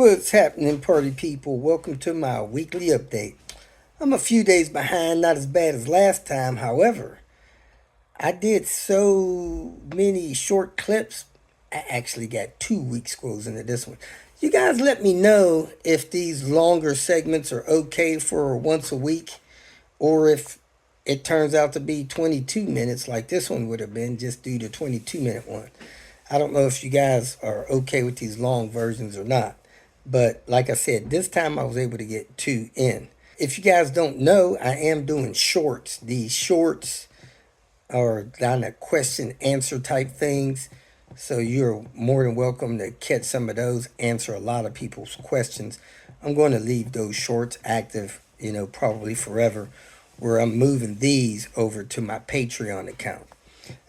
What's happening, party people? Welcome to my weekly update. I'm a few days behind, not as bad as last time. However, I did so many short clips. I actually got 2 week scrolls into this one. You guys let me know if these longer segments are okay for once a week, or if it turns out to be 22 minutes like this one would have been, just do the 22-minute one. I don't know if you guys are okay with these long versions or not. But like I said, this time I was able to get 2 in. If you guys don't know, I am doing shorts. These shorts are kind of question answer type things. So you're more than welcome to catch some of those, answer a lot of people's questions. I'm going to leave those shorts active, probably forever, where I'm moving these over to my Patreon account.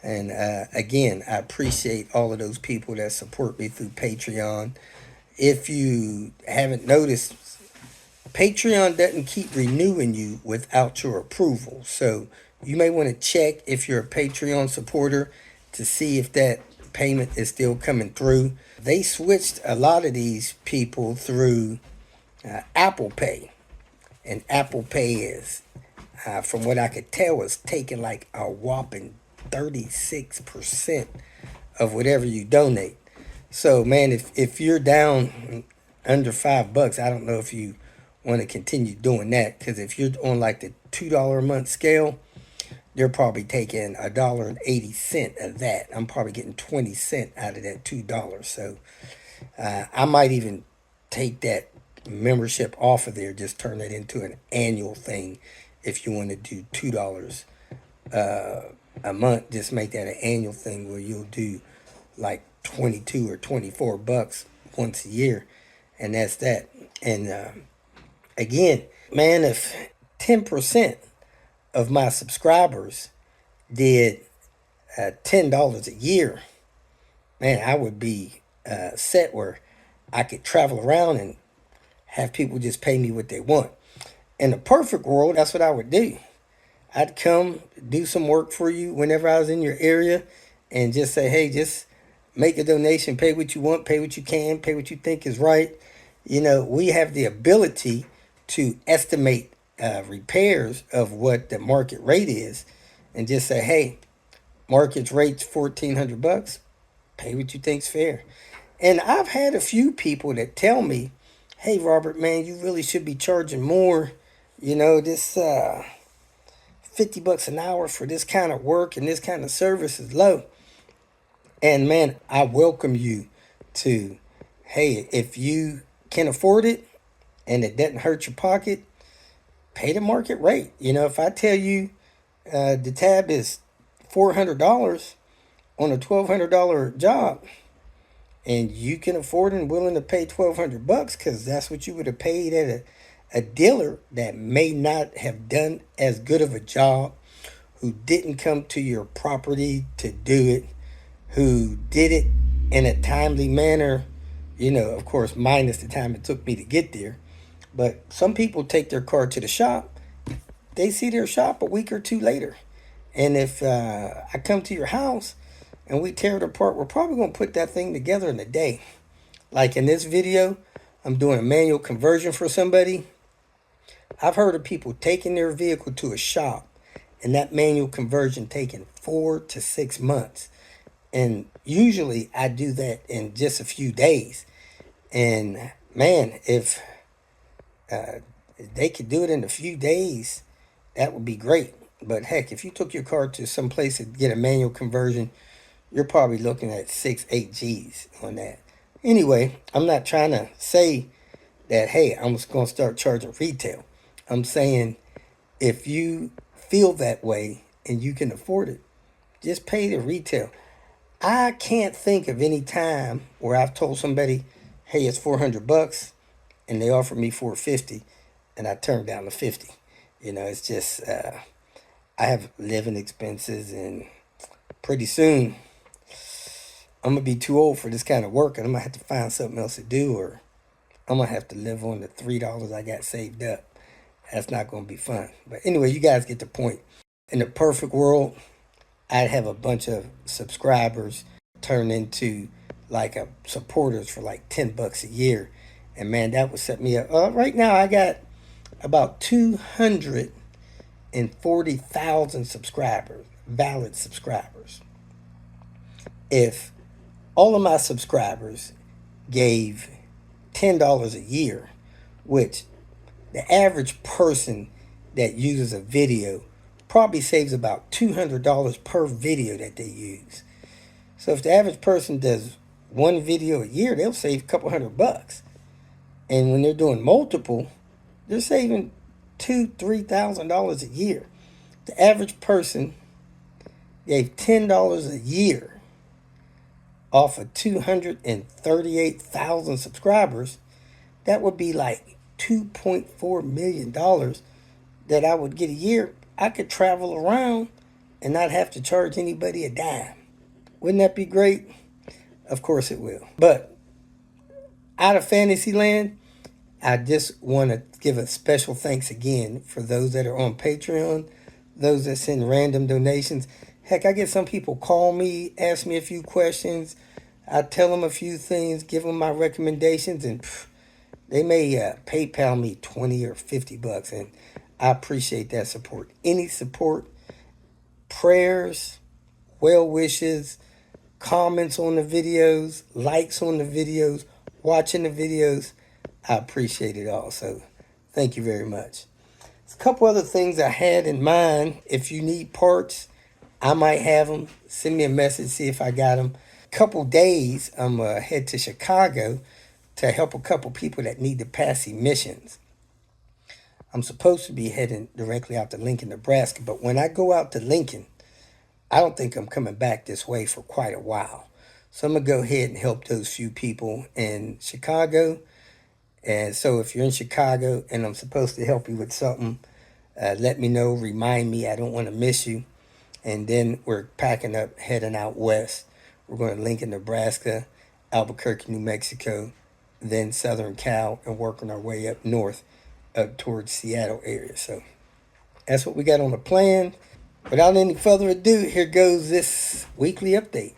And again, I appreciate all of those people that support me through Patreon. If you haven't noticed, Patreon doesn't keep renewing you without your approval. So you may want to check if you're a Patreon supporter to see if that payment is still coming through. They switched a lot of these people through Apple Pay. And Apple Pay is, from what I could tell, is taking like a whopping 36% of whatever you donate. So, man, if you're down under $5, I don't know if you want to continue doing that. Because if you're on like the $2 a month scale, they're probably taking $1.80 of that. I'm probably getting 20 cents out of that $2. So I might even take that membership off of there, just turn it into an annual thing. If you want to do $2 a month, just make that an annual thing where you'll do like 22 or 24 bucks once a year, and that's that. And again, man, if 10% of my subscribers did $10 a year, man, I would be set where I could travel around and have people just pay me what they want. In the perfect world, that's what I would do. I'd come do some work for you whenever I was in your area and just say, hey, just make a donation, pay what you want, pay what you can, pay what you think is right. We have the ability to estimate repairs of what the market rate is and just say, hey, market rate's $1,400, pay what you think's fair. And I've had a few people that tell me, hey, Robert, man, you really should be charging more. This $50 an hour for this kind of work and this kind of service is low. And man, I welcome you to, hey, if you can afford it and it doesn't hurt your pocket, pay the market rate. If I tell you the tab is $400 on a $1,200 job, and you can afford and willing to pay $1,200 because that's what you would have paid at a dealer that may not have done as good of a job, who didn't come to your property to do it, who did it in a timely manner, of course, minus the time it took me to get there. But some people take their car to the shop. They see their shop a week or two later. And if I come to your house and we tear it apart, we're probably going to put that thing together in a day. Like in this video, I'm doing a manual conversion for somebody. I've heard of people taking their vehicle to a shop and that manual conversion taking 4 to 6 months. And usually I do that in just a few days. And man, if they could do it in a few days, that would be great. But heck, if you took your car to some place to get a manual conversion, you're probably looking at 6-8 G's on that. Anyway, I'm not trying to say that, hey, I'm just going to start charging retail. I'm saying if you feel that way and you can afford it, just pay the retail. I can't think of any time where I've told somebody, hey, it's $400 and they offered me $450 and I turned down the 50. It's just, I have living expenses, and pretty soon I'm going to be too old for this kind of work, and I'm going to have to find something else to do, or I'm going to have to live on the $3 I got saved up. That's not going to be fun. But anyway, you guys get the point. In the perfect world, I'd have a bunch of subscribers turn into like a supporters for like $10 a year, And man, that would set me up. Right now I got about 240,000 subscribers, valid subscribers. If all of my subscribers gave $10 a year, which the average person that uses a video probably saves about $200 per video that they use. So if the average person does one video a year, they'll save a couple $100. And when they're doing multiple, they're saving $2,000-$3,000 a year. The average person gave $10 a year off of 238,000 subscribers. That would be like $2.4 million that I would get a year. I could travel around and not have to charge anybody a dime. Wouldn't that be great? Of course it will. But out of Fantasyland, I just want to give a special thanks again for those that are on Patreon, those that send random donations. Heck, I get some people call me, ask me a few questions. I tell them a few things, give them my recommendations, and they may PayPal me 20 or 50 bucks, and I appreciate that support. Any support, prayers, well wishes, comments on the videos, likes on the videos, watching the videos, I appreciate it all. So thank you very much. There's a couple other things I had in mind. If you need parts, I might have them. Send me a message, see if I got them. Couple days, I'm head to Chicago to help a couple people that need to pass emissions. I'm supposed to be heading directly out to Lincoln, Nebraska, but when I go out to Lincoln, I don't think I'm coming back this way for quite a while. So I'm going to go ahead and help those few people in Chicago. And so if you're in Chicago and I'm supposed to help you with something, let me know, remind me. I don't want to miss you. And then we're packing up, heading out west. We're going to Lincoln, Nebraska, Albuquerque, New Mexico, then Southern Cal, and working our way up north, up towards Seattle area. So that's what we got on the plan. Without any further ado, here goes this weekly update.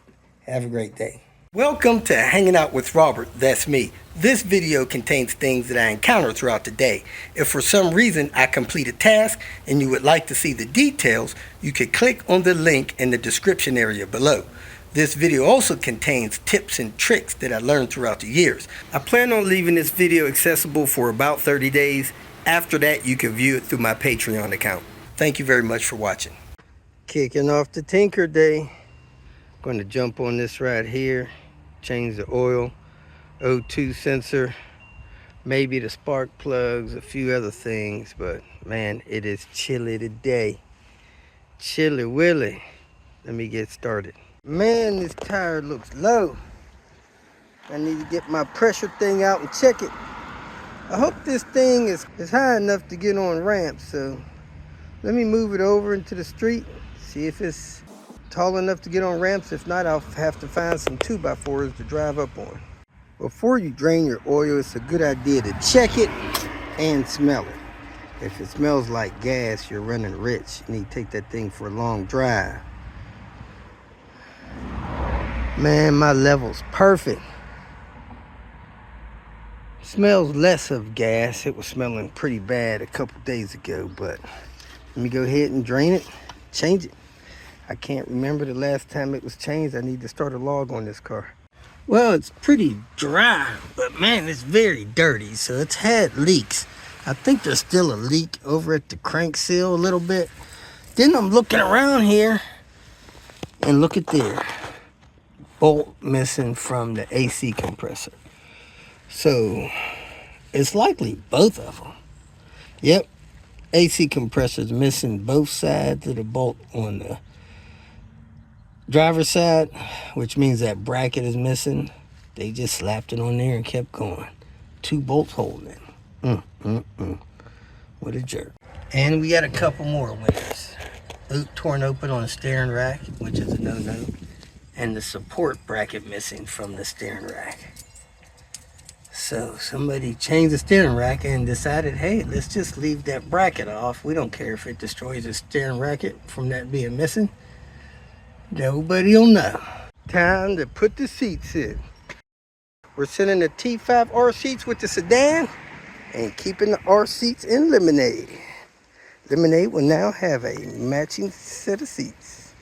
Have a great day. Welcome to Hanging Out with Robert, that's me. This video contains things that I encounter throughout the day. If for some reason I complete a task and you would like to see the details, you could click on the link in the description area below. This video also contains tips and tricks that I learned throughout the years. I plan on leaving this video accessible for about 30 days. After that, you can view it through my Patreon account. Thank you very much for watching. Kicking off the Tinker Day. Going to jump on this right here, change the oil, O2 sensor, maybe the spark plugs, a few other things, but man, it is chilly today. Chilly willy. Let me get started. Man, this tire looks low. I need to get my pressure thing out and check it. I hope this thing is high enough to get on ramps, so let me move it over into the street, see if it's tall enough to get on ramps. If not, I'll have to find some 2x4s to drive up on. Before you drain your oil, it's a good idea to check it and smell it. If it smells like gas, you're running rich. You need to take that thing for a long drive. Man, my level's perfect. Smells less of gas. It was smelling pretty bad a couple days ago, but let me go ahead and drain it, change it. I can't remember the last time it was changed. I need to start a log on this car. Well, it's pretty dry, but man, it's very dirty, so it's had leaks. I think there's still a leak over at the crank seal a little bit. Then I'm looking around here, and look at there. Bolt missing from the AC compressor. So, it's likely both of them. Yep, AC compressor's missing both sides of the bolt on the driver's side, which means that bracket is missing. They just slapped it on there and kept going. 2 bolts holding it. What a jerk. And we got a couple more winners. Boot torn open on the steering rack, which is a no-no. And the support bracket missing from the steering rack. So somebody changed the steering rack and decided, hey, let's just leave that bracket off. We don't care if it destroys the steering racket from that being missing. Nobody'll know. Time to put the seats in. We're sending the T5 R seats with the sedan and keeping the R seats in Lemonade. Lemonade will now have a matching set of seats.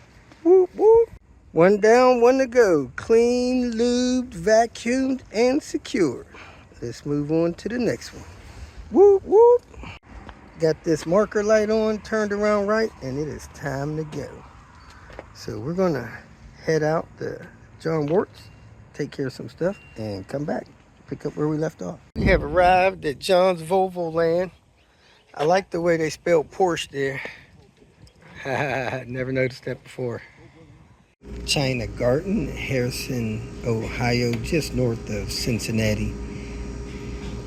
Whoop, whoop. One down, one to go. Clean, lubed, vacuumed, and secured. Let's move on to the next one. Whoop, whoop. Got this marker light on, turned around right, and it is time to go. So we're gonna head out to John Wart's, take care of some stuff, and come back, pick up where we left off. We have arrived at John's Volvo Land. I like the way they spelled Porsche there. Never noticed that before. China Garden, Harrison, Ohio, just north of Cincinnati.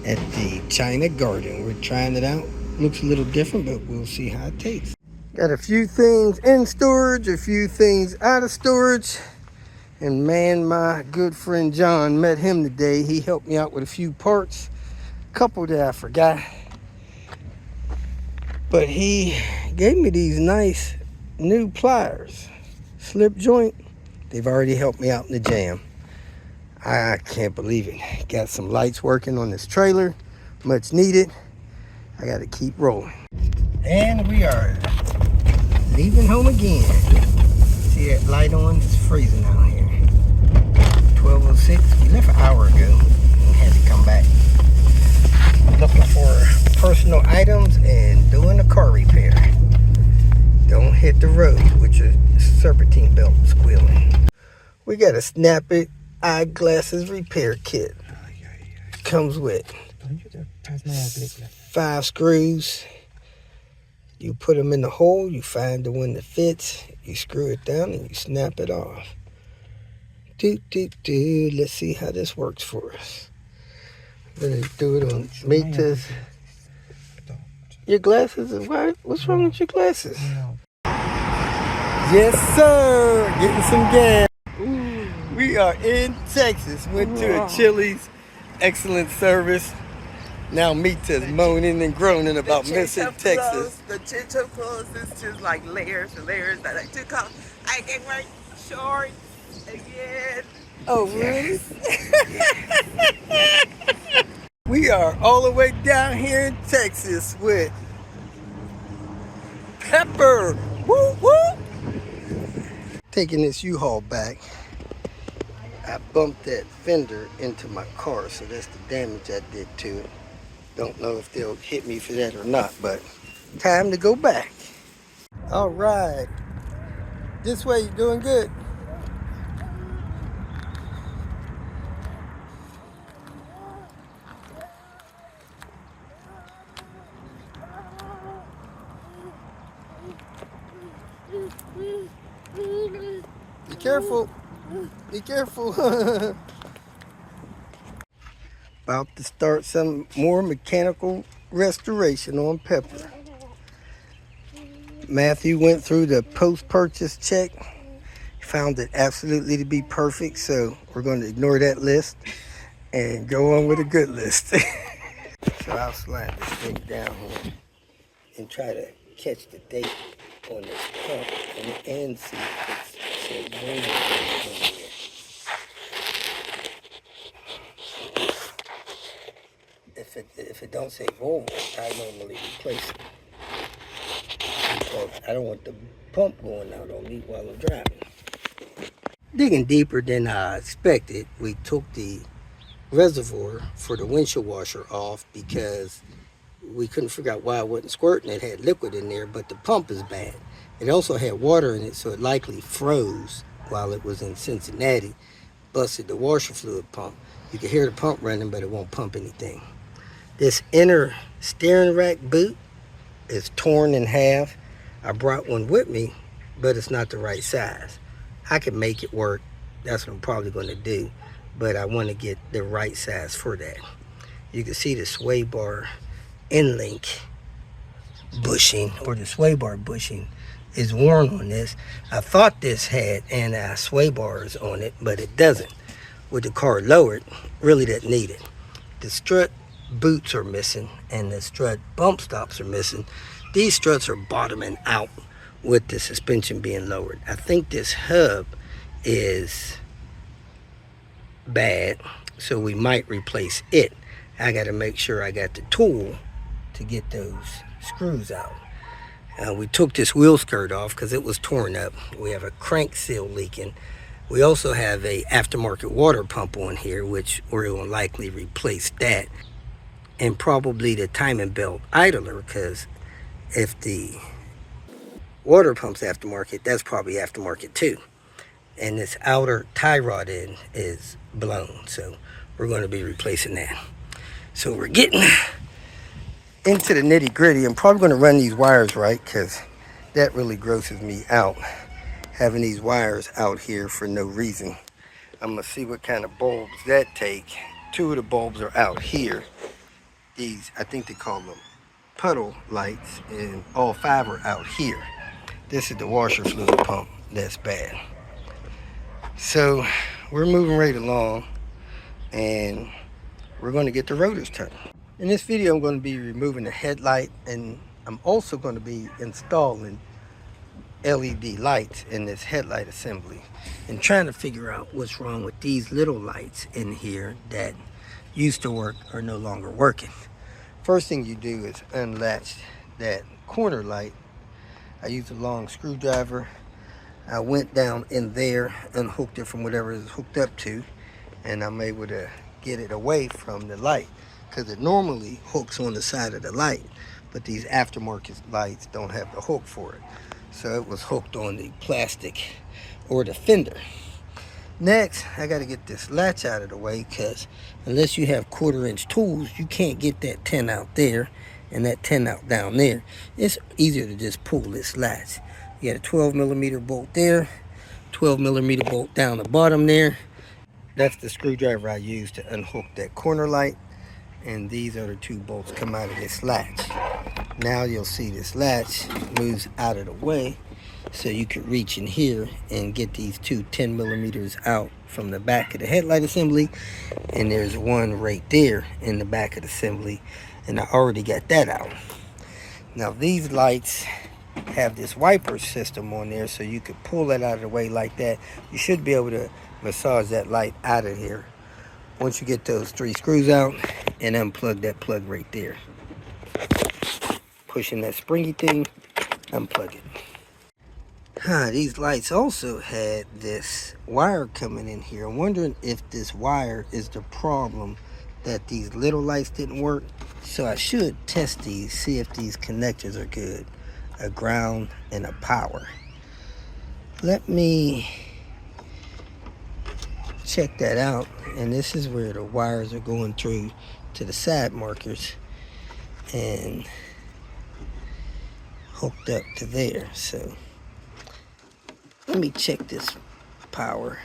At the China Garden, we're trying it out. Looks a little different, but we'll see how it tastes. Got a few things in storage, a few things out of storage. And man, my good friend John, met him today. He helped me out with a few parts, a couple that I forgot. But he gave me these nice new pliers, slip joint. They've already helped me out in the jam. I can't believe it. Got some lights working on this trailer, much needed. I gotta keep rolling. And we are leaving home again. See that light on? It's freezing out here. 12:06, we left an hour ago and had to come back. Looking for personal items and doing a car repair. Don't hit the road with your serpentine belt squealing. We got a Snap It eyeglasses repair kit. Comes with 5 screws. You put them in the hole, you find the one that fits, you screw it down and you snap it off. Let's see how this works for us. I'm gonna do it on Mita's. Your glasses are white? What's wrong with your glasses? Yes, sir. Getting some gas. We are in Texas. Went to a Chili's. Excellent service. Now Mita's moaning and groaning about missing Texas. The chinchilla clothes is just like layers and layers that I took off. I can wear shorts again. Oh, really? We are all the way down here in Texas with Pepper. Woo, woo. Taking this U-Haul back, I bumped that fender into my car, so that's the damage I did to it. Don't know if they'll hit me for that or not, but time to go back. All right. This way, you're doing good. Be careful. Be careful. About to start some more mechanical restoration on Pepper. Matthew went through the post-purchase check. Found it absolutely to be perfect, so we're going to ignore that list and go on with a good list. So I'll slide this thing down here and try to catch the date on this pump and see if it's moving. If it don't say Volvo, I normally replace it. Because I don't want the pump going out on me while I'm driving. Digging deeper than I expected, we took the reservoir for the windshield washer off because we couldn't figure out why it wasn't squirting. It had liquid in there, but the pump is bad. It also had water in it, so it likely froze while it was in Cincinnati. Busted the washer fluid pump. You can hear the pump running, but it won't pump anything. This inner steering rack boot is torn in half. I brought one with me, but it's not the right size. I can make it work. That's what I'm probably going to do, but I want to get the right size for that. You can see the sway bar end link bushing, or the sway bar bushing, is worn on this. I thought this had anti-sway bars on it, but it doesn't. With the car lowered, really didn't need it. The strut boots are missing and the strut bump stops are missing. These struts are bottoming out with the suspension being lowered. I think this hub is bad. so we might replace it. I got to make sure I got the tool to get those screws out. We took this wheel skirt off because it was torn up. We have a crank seal leaking. We also have a aftermarket water pump on here, which we're going to likely replace that. And probably the timing belt idler, because if the water pump's aftermarket, that's probably aftermarket too. And this outer tie rod end is blown, so we're going to be replacing that. So we're getting into the nitty gritty. I'm probably going to run these wires right, because that really grosses me out, having these wires out here for no reason. I'm going to see what kind of bulbs that take. Two of the bulbs are out here. These, I think they call them puddle lights, and all five are out here. This is the washer fluid pump that's bad. So we're moving right along, and we're going to get the rotors turned. In this video, I'm going to be removing the headlight, and I'm also going to be installing LED lights in this headlight assembly and trying to figure out what's wrong with these little lights in here that used to work are no longer working. First thing you do is unlatch that corner light. I used a long screwdriver. I went down in there, unhooked it from whatever it's hooked up to, and I'm able to get it away from the light, because it normally hooks on the side of the light, but these aftermarket lights don't have the hook for it. So it was hooked on the plastic or the fender. Next, I got to get this latch out of the way, because unless you have 1/4-inch tools, you can't get that 10 out there and that 10 out down there. It's easier to just pull this latch. You got a 12mm bolt there, 12mm bolt down the bottom there. That's the screwdriver I used to unhook that corner light, and these are the two bolts come out of this latch. Now you'll see this latch moves out of the way, so you could reach in here and get these two 10mm out from the back of the headlight assembly, and there's one right there in the back of the assembly, and I already got that out. Now these lights have this wiper system on there, so you could pull that out of the way like that. You should be able to massage that light out of here once you get those 3 screws out and unplug that plug right there. Pushing that springy thing, unplug it. These lights also had this wire coming in here. I'm wondering if this wire is the problem, that these little lights didn't work. So I should test these, see if these connectors are good. A ground and a power. Let me check that out. And this is where the wires are going through to the side markers and hooked up to there. So let me check this power,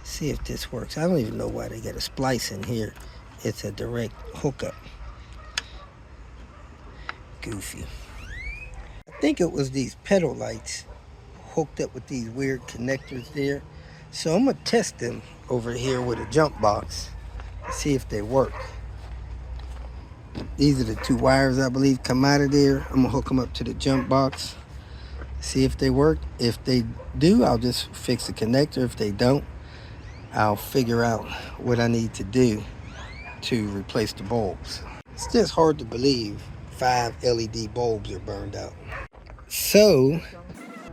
see if this works. I don't even know why they got a splice in here. It's a direct hookup. Goofy. I think it was these pedal lights hooked up with these weird connectors there. So I'm gonna test them over here with a jump box, see if they work. These are the 2 wires I believe come out of there. I'm gonna hook them up to the jump box, see if they work. If they do, I'll just fix the connector. If they don't, I'll figure out what I need to do to replace the bulbs. It's just hard to believe 5 LED bulbs are burned out. So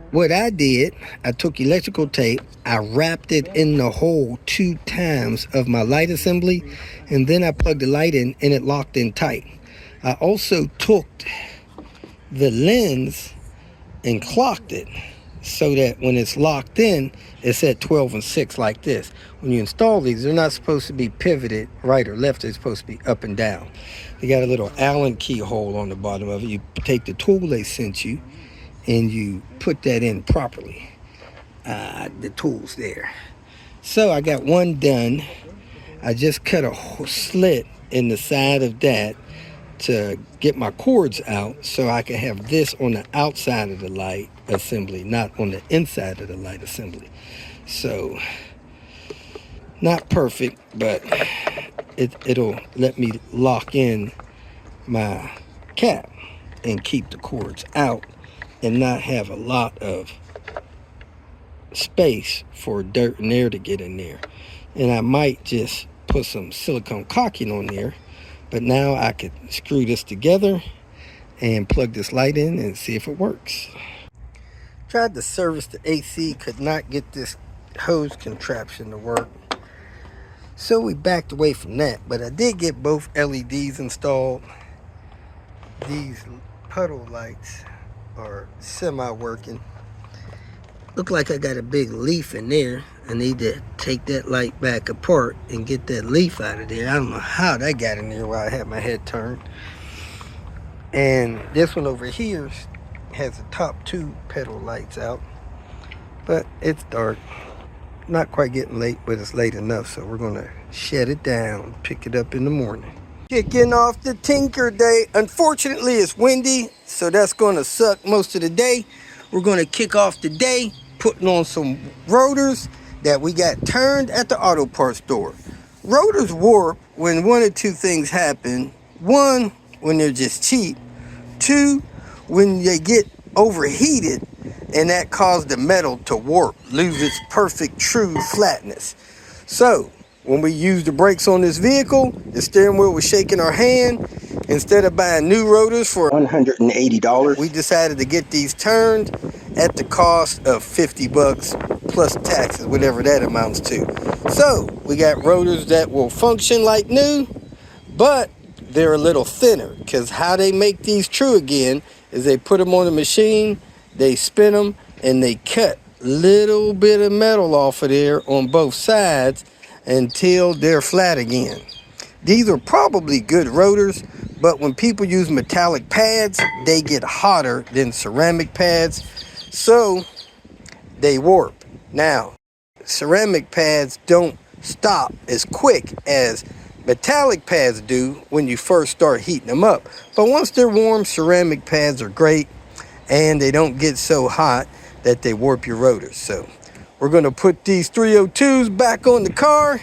what I did, I took electrical tape, I wrapped it in the hole 2 times of my light assembly, and then I plugged the light in and it locked in tight. I also took the lens and clocked it so that when it's locked in, it's at 12 and 6 like this. When you install these, they're not supposed to be pivoted right or left. They're supposed to be up and down. They got a little Allen key hole on the bottom of it. You take the tool they sent you and you put that in properly. The tool's there. So I got one done. I just cut a slit in the side of that to get my cords out so I can have this on the outside of the light assembly, not on the inside of the light assembly. So not perfect, but it'll let me lock in my cap and keep the cords out and not have a lot of space for dirt and air to get in there. and I might just put some silicone caulking on there. But now I could screw this together and plug this light in and see if it works. Tried to service the AC, could not get this hose contraption to work, so we backed away from that. But I did get both LEDs installed. These puddle lights are semi-working. Look like I got a big leaf in there. I need to take that light back apart and get that leaf out of there. I don't know how that got in there while I had my head turned. And this one over here has the top two pedal lights out, but it's dark. Not quite getting late, but it's late enough, so we're gonna shut it down, pick it up in the morning. Kicking off the Tinker Day. Unfortunately, it's windy, so that's gonna suck most of the day. We're gonna kick off the day putting on some rotors that we got turned at the auto parts store. Rotors warp when one or two things happen. One, when they're just cheap. Two, when they get overheated, and that caused the metal to warp, lose its perfect true flatness. So when we used the brakes on this vehicle, the steering wheel was shaking our hand. Instead of buying new rotors for $180, we decided to get these turned at the cost of $50 plus taxes, whatever that amounts to. So we got rotors that will function like new, but they're a little thinner, because how they make these true again is they put them on the machine, they spin them, and they cut a little bit of metal off of there on both sides until they're flat again. These are probably good rotors, but when people use metallic pads, they get hotter than ceramic pads, so they warp. Now, ceramic pads don't stop as quick as metallic pads do when you first start heating them up. But once they're warm, ceramic pads are great, and they don't get so hot that they warp your rotors. So we're going to put these 302s back on the car,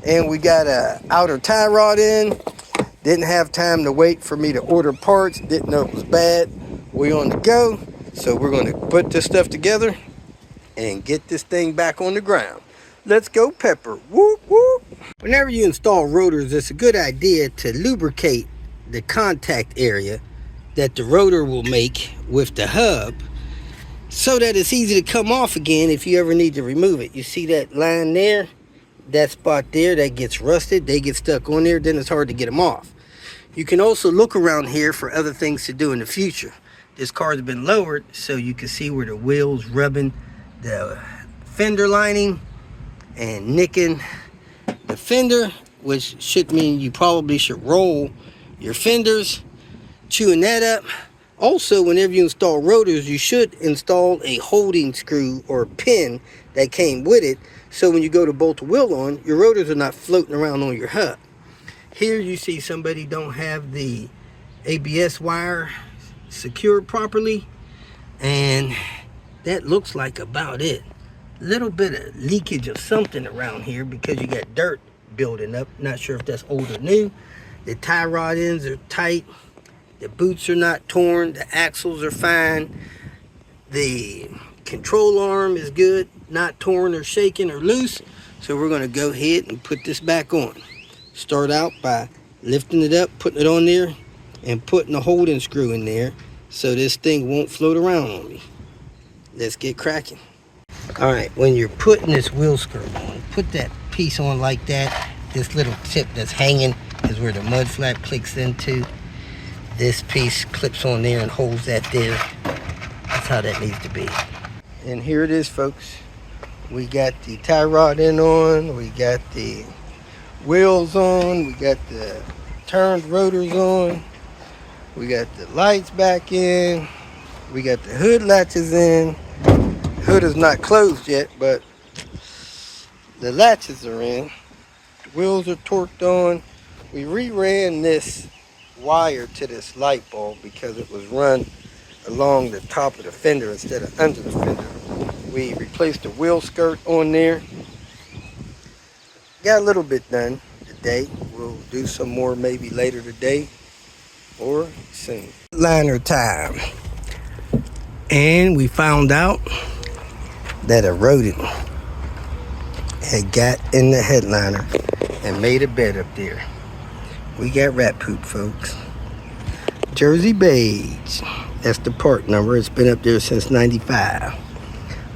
and we got a outer tie rod in. Didn't have time to wait for me to order parts. Didn't know it was bad. We on the go. So we're going to put this stuff together and get this thing back on the ground. Let's go, Pepper. Whoop, whoop. Whenever you install rotors, it's a good idea to lubricate the contact area that the rotor will make with the hub, so that it's easy to come off again if you ever need to remove it. You see that line there? That spot there that gets rusted, they get stuck on there, then it's hard to get them off. You can also look around here for other things to do in the future. This car's been lowered so you can see where the wheel's rubbing the fender lining and nicking the fender, which should mean you probably should roll your fenders, chewing that up. Also, whenever you install rotors, you should install a holding screw or pin that came with it, so when you go to bolt the wheel on, your rotors are not floating around on your hub. Here you see somebody don't have the ABS wire secured properly, and that looks like about it. Little bit of leakage of something around here because you got dirt building up. Not sure if that's old or new. The tie rod ends are tight. The boots are not torn. The axles are fine. The control arm is good, not torn or shaken or loose. So we're going to go ahead and put this back on. Start out by lifting it up, putting it on there, and putting a holding screw in there so this thing won't float around on me. Let's get cracking. All right, when you're putting this wheel skirt on, put that piece on like that. This little tip that's hanging is where the mud flap clicks into. This piece clips on there and holds that there. That's how that needs to be. And here it is, folks. We got the tie rod in on, we got the wheels on, we got the turned rotors on, we got the lights back in, we got the hood latches in. Hood is not closed yet, but the latches are in. The wheels are torqued on. We re-ran this wire to this light bulb because it was run along the top of the fender instead of under the fender. We replaced the wheel skirt on there. Got a little bit done today. We'll do some more maybe later today or soon. Liner time. And we found out that eroded had got in the headliner and made a bed up there. We got rat poop, folks. Jersey beige. That's the part number. It's been up there since 95.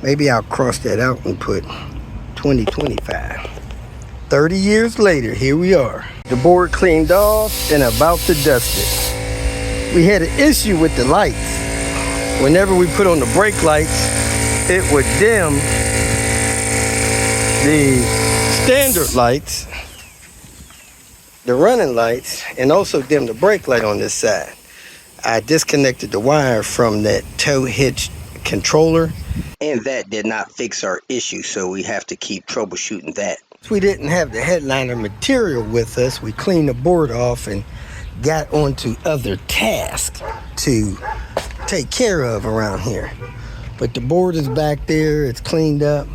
Maybe I'll cross that out and put 2025. 30 years later, here we are. The board cleaned off and about to dust it. We had an issue with the lights. Whenever we put on the brake lights, it would dim the standard lights, the running lights, and also dim the brake light on this side. I disconnected the wire from that tow hitch controller, and that did not fix our issue, so we have to keep troubleshooting that. We didn't have the headliner material with us. We cleaned the board off and got onto other tasks to take care of around here. But the board is back there. It's cleaned up.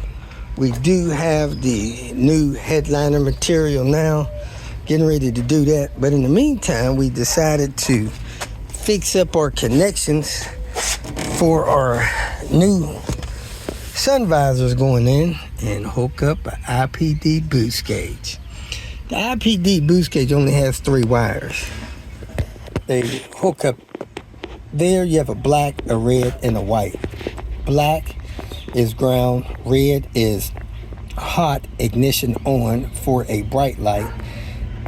We do have the new headliner material now, getting ready to do that. But in the meantime, we decided to fix up our connections for our new sun visors going in and hook up an IPD boost gauge. The IPD boost gauge only has 3 wires. They hook up there. You have a black, a red, and a white. Black is ground, red is hot ignition on for a bright light,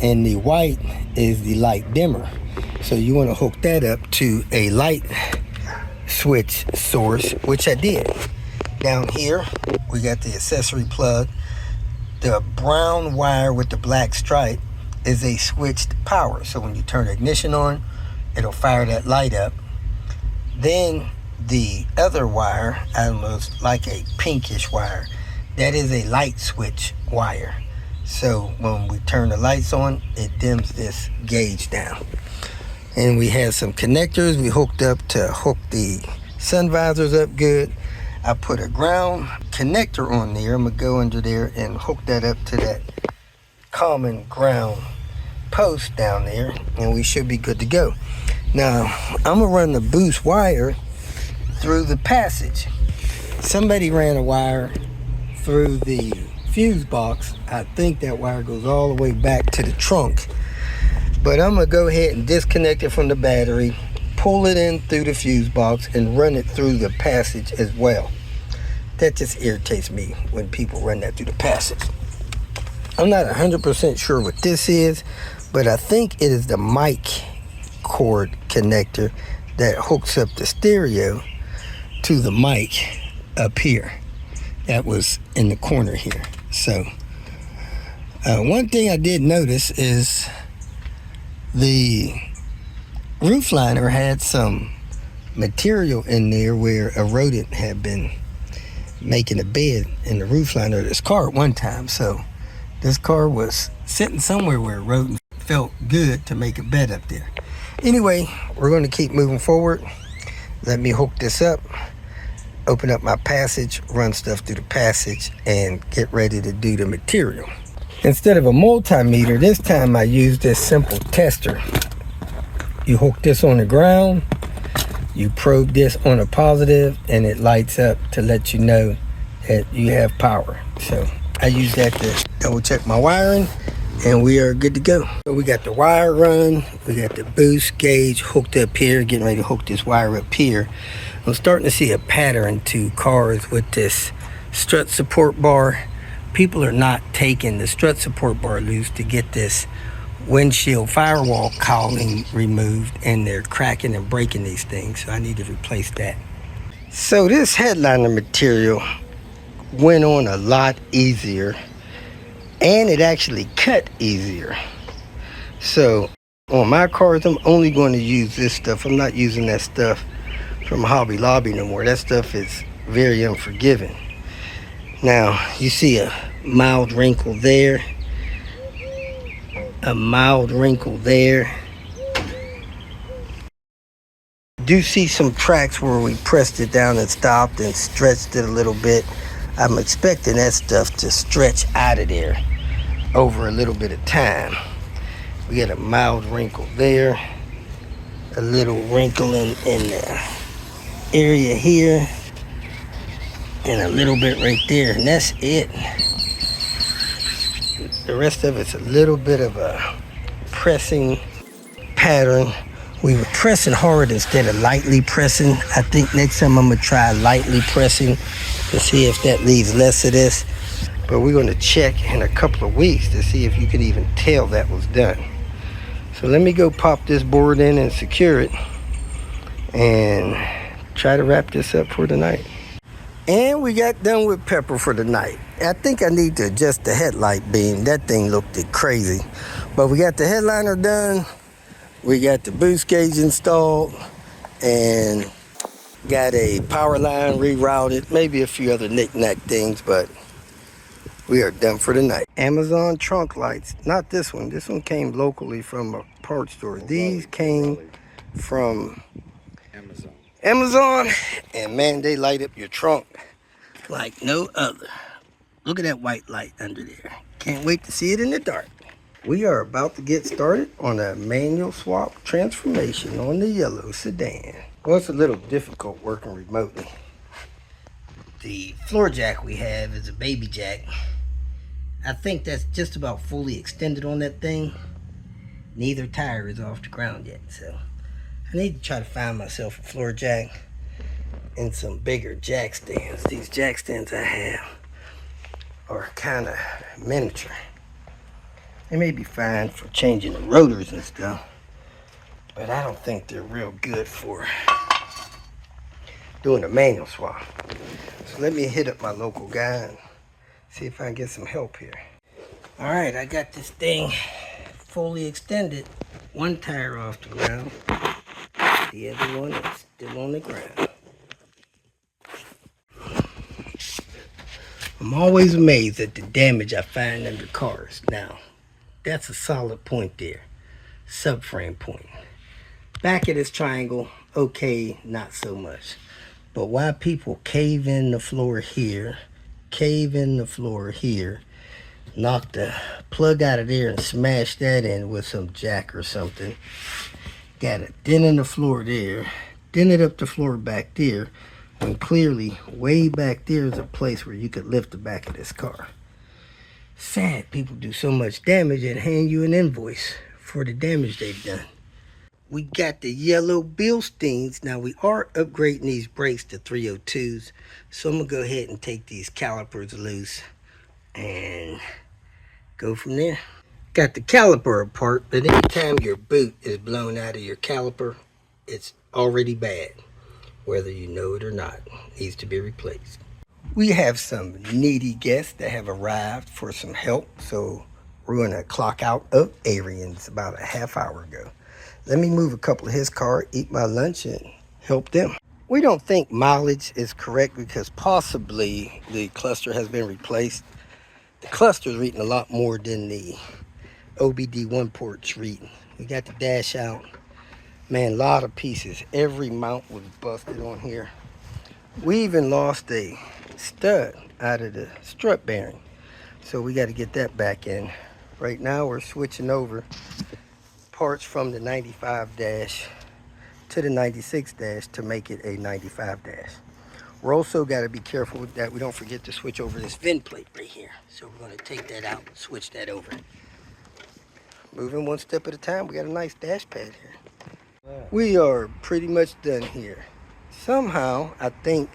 and the white is the light dimmer. So you want to hook that up to a light switch source, which I did. Down here, we got the accessory plug. The brown wire with the black stripe is a switched power. So when you turn ignition on, it'll fire that light up. Then the other wire, I don't know, it's like a pinkish wire. That is a light switch wire. So when we turn the lights on, it dims this gauge down. And we had some connectors we hooked up to hook the sun visors up good. I put a ground connector on there. I'm gonna go under there and hook that up to that common ground post down there, and we should be good to go. Now, I'm gonna run the boost wire through the passage. Somebody ran a wire through the fuse box. I think that wire goes all the way back to the trunk. But I'm gonna go ahead and disconnect it from the battery, pull it in through the fuse box, and run it through the passage as well. That just irritates me when people run that through the passage. I'm not 100% sure what this is, but I think it is the mic cord connector that hooks up the stereo to the mic up here. That was in the corner here. So one thing I did notice is the roof liner had some material in there where a rodent had been making a bed in the roof liner of this car at one time. So this car was sitting somewhere where a rodent felt good to make a bed up there. Anyway, we're going to keep moving forward. Let me hook this up, open up my passage, run stuff through the passage, and get ready to do the material. Instead of a multimeter, this time I used this simple tester. You hook this on the ground, you probe this on a positive, and it lights up to let you know that you have power. So I use that to double check my wiring, and we are good to go. So we got the wire run, we got the boost gauge hooked up here, getting ready to hook this wire up here. I'm starting to see a pattern to cars with this strut support bar. People are not taking the strut support bar loose to get this windshield firewall cowling removed, and they're cracking and breaking these things, so I need to replace that. So this headliner material went on a lot easier, and it actually cut easier. So on my cars, I'm only going to use this stuff. I'm not using that stuff from Hobby Lobby no more. That stuff is very unforgiving. Now you see a mild wrinkle there, a mild wrinkle there. Do see some tracks where we pressed it down and stopped and stretched it a little bit. I'm expecting that stuff to stretch out of there over a little bit of time. We got a mild wrinkle there, a little wrinkle in the area here, and a little bit right there, and that's it. the rest of it's a little bit of a pressing pattern. We were pressing hard instead of lightly pressing. I think next time I'm gonna try lightly pressing to see if that leaves less of this. But we're gonna check in a couple of weeks to see if you can even tell that was done. So let me go pop this board in and secure it and try to wrap this up for the night. And we got done with Pepper for the night. I think I need to adjust the headlight beam. That thing looked crazy. But we got the headliner done. We got the boost gauge installed and got a power line rerouted. Maybe a few other knick-knack things, but we are done for the night. Amazon trunk lights. Not this one. This one came locally from a parts store. These came from Amazon, and man, they light up your trunk like no other. Look at that white light under there. Can't wait to see it in the dark. We are about to get started on a manual swap transformation on the yellow sedan. Well, it's a little difficult working remotely. The floor jack we have is a baby jack. I think that's just about fully extended on that thing. Neither tire is off the ground yet, so I need to try to find myself a floor jack and some bigger jack stands. These jack stands I have are kind of miniature. They may be fine for changing the rotors and stuff, but I don't think they're real good for doing a manual swap. So let me hit up my local guy and see if I can get some help here. All right, I got this thing fully extended. One tire off the ground. The other one is still on the ground. I'm always amazed at the damage I find under cars. Now, that's a solid point there. Subframe point. Back of this triangle, okay, not so much. But why people cave in the floor here, cave in the floor here, knock the plug out of there and smash that in with some jack or something. Got a dent in the floor there, dented up the floor back there, when clearly way back there is a place where you could lift the back of this car. Sad people do so much damage and hand you an invoice for the damage they've done. We got the yellow Bilsteins. Now we are upgrading these brakes to 302s, so I'm gonna go ahead and take these calipers loose and go from there. Got the caliper apart, but anytime your boot is blown out of your caliper, it's already bad. Whether you know it or not, it needs to be replaced. We have some needy guests that have arrived for some help, so we're going to clock out of Arian's about a half hour ago. Let me move a couple of his car, eat my lunch, and help them. We don't think mileage is correct because possibly the cluster has been replaced. The cluster is reading a lot more than the OBD1 port's reading. We got the dash out. Man, a lot of pieces. Every mount was busted on here. We even lost a stud out of the strut bearing. So we got to get that back in. Right now we're switching over parts from the 95 dash to the 96 dash to make it a 95 dash. We're also got to be careful that we don't forget to switch over this VIN plate right here. So we're going to take that out and switch that over. Moving one step at a time. We got a nice dash pad here. We are pretty much done here. Somehow, I think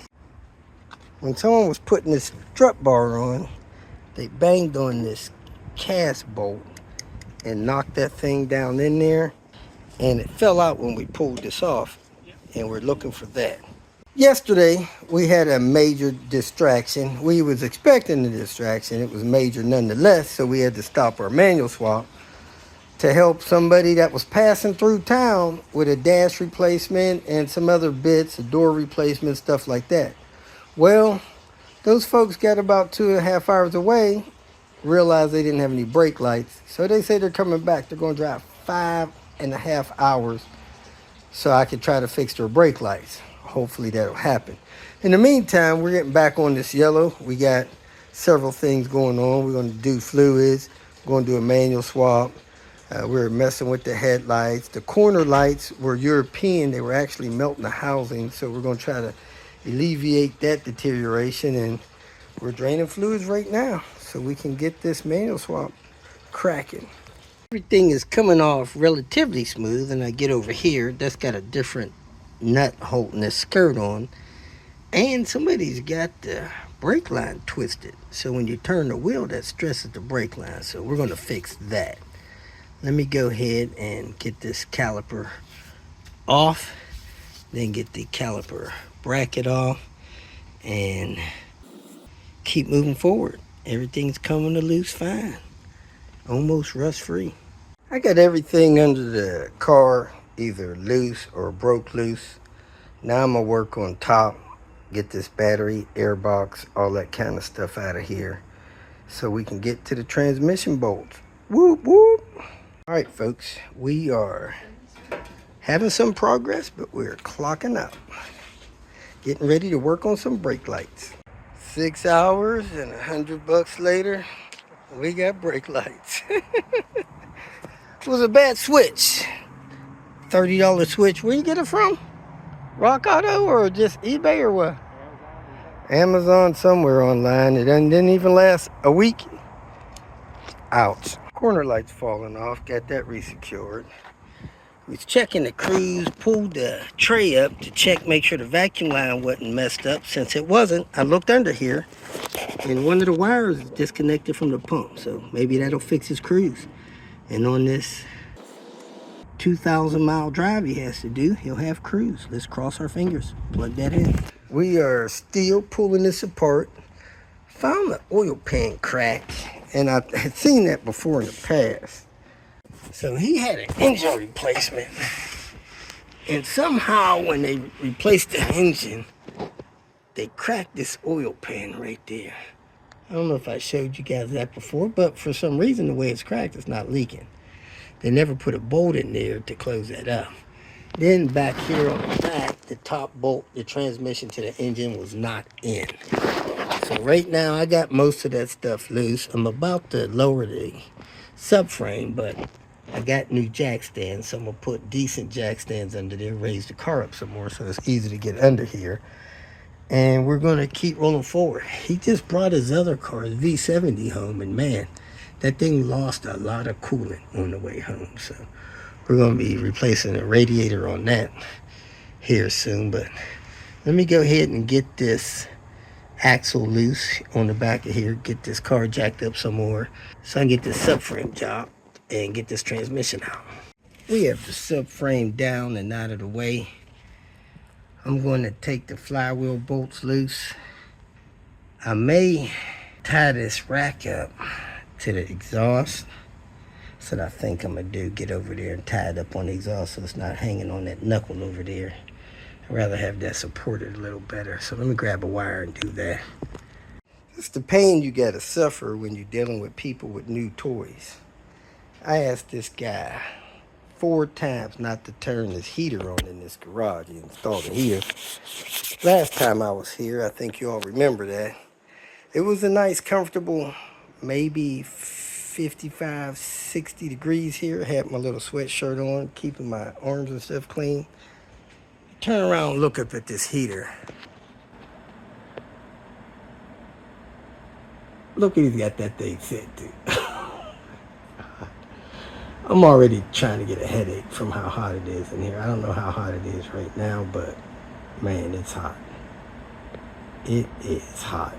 when someone was putting this strut bar on, they banged on this cast bolt and knocked that thing down in there, and it fell out when we pulled this off, and we're looking for that. Yesterday, we had a major distraction. We was expecting a distraction. It was major nonetheless, so we had to stop our manual swap to help somebody that was passing through town with a dash replacement and some other bits, a door replacement, stuff like that. Well, those folks got about 2.5 hours away, realized they didn't have any brake lights, so they say they're coming back. They're going to drive 5.5 hours so I could try to fix their brake lights. Hopefully that'll happen. In the meantime, we're getting back on this yellow. We got several things going on. We're going to do fluids. We're going to do a manual swap. We were messing with the headlights. The corner lights were European. They were actually melting the housing. So we're going to try to alleviate that deterioration. And we're draining fluids right now so we can get this manual swap cracking. Everything is coming off relatively smooth, and I get over here, that's got a different nut holding this skirt on, and somebody's got the brake line twisted, so when you turn the wheel that stresses the brake line, so we're going to fix that. Let me go ahead and get this caliper off, then get the caliper bracket off, and keep moving forward. Everything's coming to loose fine, almost rust free. I got everything under the car either loose or broke loose. Now I'm gonna work on top, get this battery, air box, all that kind of stuff out of here so we can get to the transmission bolts. Whoop whoop. All right folks, we are having some progress, but we're clocking out, getting ready to work on some brake lights. 6 hours and $100 later, we got brake lights. It was a bad switch. $30 switch. Where you get it from? Rock Auto or just eBay or what? Amazon somewhere online. It didn't even last a week. Ouch. Corner light's falling off. Got that resecured. Was checking the cruise, pulled the tray up to check, make sure the vacuum line wasn't messed up. Since it wasn't, I looked under here and one of the wires is disconnected from the pump. So maybe that'll fix his cruise. And on this 2,000-mile drive he has to do, he'll have cruise. Let's cross our fingers. Plug that in. We are still pulling this apart. Found the oil pan crack, and I had seen that before in the past. So he had an engine replacement, and somehow when they replaced the engine, they cracked this oil pan right there. I don't know if I showed you guys that before, but for some reason the way it's cracked, it's not leaking. They never put a bolt in there to close that up. Then back here on the back, the top bolt, the transmission to the engine was not in. So right now I got most of that stuff loose. I'm about to lower the subframe, but I got new jack stands, so I'm gonna put decent jack stands under there, raise the car up some more so it's easy to get under here. And we're gonna keep rolling forward. He just brought his other car, his V70 home, and man, that thing lost a lot of coolant on the way home. So we're gonna be replacing a radiator on that here soon. But let me go ahead and get this axle loose on the back of here, get this car jacked up some more so I can get this subframe job and get this transmission out. We have the subframe down and out of the way. I'm going to take the flywheel bolts loose. I may tie this rack up to the exhaust. That's what I think I'm going to do, get over there and tie it up on the exhaust so it's not hanging on that knuckle over there. I'd rather have that supported a little better. So let me grab a wire and do that. It's the pain you got to suffer when you're dealing with people with new toys. I asked this guy 4 times not to turn this heater on in this garage. He installed it here. Last time I was here, I think you all remember that. It was a nice, comfortable, maybe 55, 60 degrees here. I had my little sweatshirt on, keeping my arms and stuff clean. Turn around and look up at this heater. Look at he's got that thing set to. I'm already trying to get a headache from how hot it is in here. I don't know how hot it is right now, but man, it's hot. It is hot.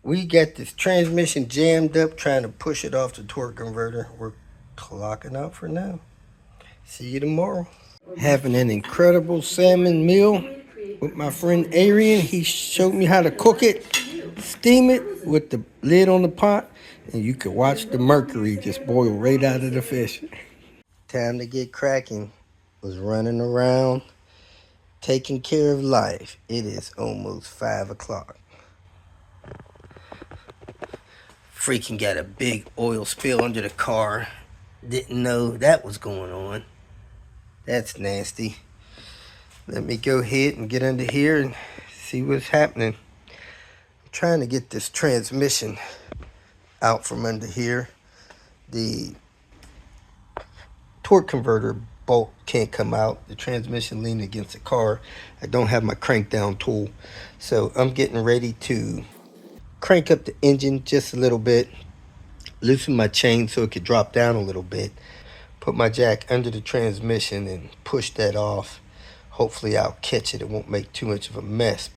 We got this transmission jammed up, trying to push it off the torque converter. We're clocking out for now. See you tomorrow. Having an incredible salmon meal with my friend Arian. He showed me how to cook it, steam it with the lid on the pot, and you could watch the mercury just boil right out of the fish. Time to get cracking. Was running around, taking care of life. It is almost 5 o'clock. Freaking got a big oil spill under the car. Didn't know that was going on. That's nasty. Let me go ahead and get under here and see what's happening. I'm trying to get this transmission out from under here. The torque converter bolt can't come out. The transmission leaned against the car. I don't have my crank down tool. So I'm getting ready to crank up the engine just a little bit. loosen my chain so it could drop down a little bit, put my jack under the transmission and push that off. Hopefully I'll catch it. It won't make too much of a mess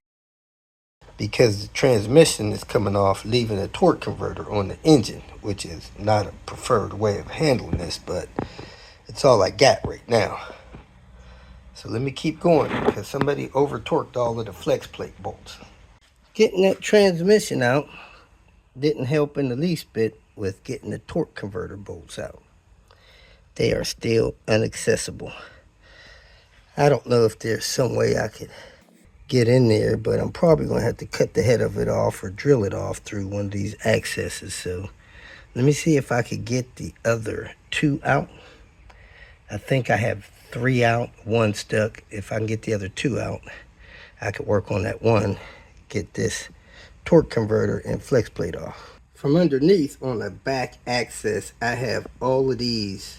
because the transmission is coming off, leaving a torque converter on the engine, which is not a preferred way of handling this, but it's all I got right now. So let me keep going because somebody over torqued all of the flex plate bolts. Getting that transmission out didn't help in the least bit with getting the torque converter bolts out. They are still inaccessible. I don't know if there's some way I could get in there, but I'm probably going to have to cut the head of it off or drill it off through one of these accesses. So let me see if I could get the other two out. I think I have 3 out, 1 stuck. If I can get the other 2 out, I could work on that one, get this torque converter and flex plate off. From underneath on the back access, I have all of these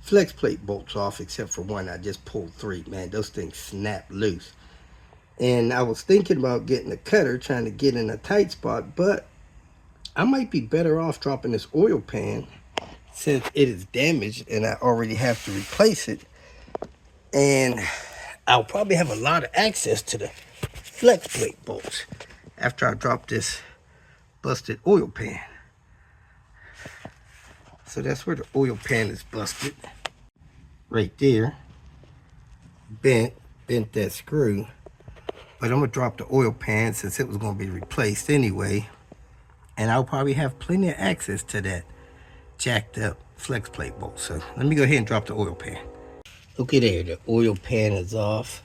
flex plate bolts off except for one. I just pulled 3. Man, those things snap loose. And I was thinking about getting a cutter, trying to get in a tight spot, but I might be better off dropping this oil pan since it is damaged and I already have to replace it. And I'll probably have a lot of access to the flex plate bolts after I drop this busted oil pan. So that's where the oil pan is busted. Right there. Bent that screw. But I'm going to drop the oil pan since it was going to be replaced anyway. And I'll probably have plenty of access to that jacked up flex plate bolt. So let me go ahead and drop the oil pan. Okay there, the oil pan is off.